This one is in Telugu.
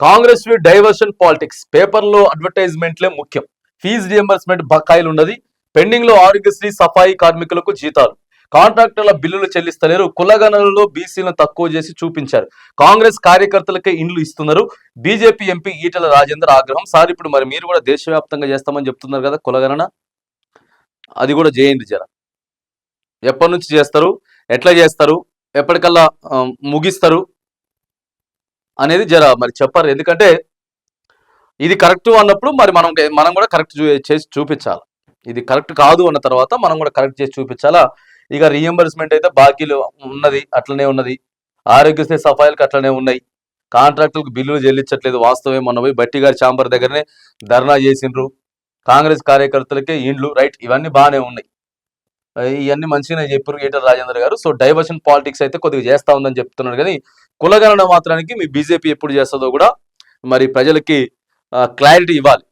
కాంగ్రెస్ డైవర్షన్ పాలిటిక్స్ పేపర్లో అడ్వర్టైజ్మెంట్లే ముఖ్యం. ఫీజు రియంబర్స్మెంట్ బకాయిలు ఉన్నది. పెండింగ్ లో ఆరోగ్యశ్రీ సఫాయి కార్మికులకు జీతాలు, కాంట్రాక్టర్ల బిల్లులు చెల్లిస్తలేరు. కులగణనలో బీసీలను తక్కువ చేసి చూపించారు. కాంగ్రెస్ కార్యకర్తలకే ఇండ్లు ఇస్తున్నారు. బీజేపీ ఎంపీ ఈటెల రాజేందర్ ఆగ్రహం. సార్ ఇప్పుడు మరి మీరు కూడా దేశవ్యాప్తంగా చేస్తామని చెప్తున్నారు కదా కులగణన, అది కూడా చేయండి జర. ఎప్పటి నుంచి చేస్తారు, ఎట్లా చేస్తారు, ఎప్పటికల్లా ముగిస్తారు అనేది జర మరి చెప్పారు. ఎందుకంటే ఇది కరెక్ట్ అన్నప్పుడు మరి మనం కూడా కరెక్ట్ చేసి చూపించాలి. ఇది కరెక్ట్ కాదు అన్న తర్వాత మనం కూడా కరెక్ట్ చేసి చూపించాలా. ఇక రీఎంబర్స్మెంట్ అయితే బాకీలు ఉన్నది, అట్లనే ఉన్నది. ఆరోగ్యశ్రీ సఫాయిలకు అట్లనే ఉన్నాయి. కాంట్రాక్టులకు బిల్లులు చెల్లించట్లేదు. వాస్తవే. మొన్న పోయి బట్టి గారి ఛాంబర్ దగ్గరనే ధర్నా చేసిండ్రు. కాంగ్రెస్ కార్యకర్తలకే ఇండ్లు, రైట్, ఇవన్నీ బాగానే ఉన్నాయి. ఇవన్నీ మంచిగానే చెప్పారు ఈటల రాజేందర్ గారు. సో డైవర్షన్ పాలిటిక్స్ అయితే కొద్దిగా చేస్తా ఉందని చెప్తున్నాడు. కానీ కులగణన మాత్రానికి మీ బీజేపీ ఎప్పుడు చేస్తుందో కూడా మరి ప్రజలకి క్లారిటీ ఇవ్వాలి.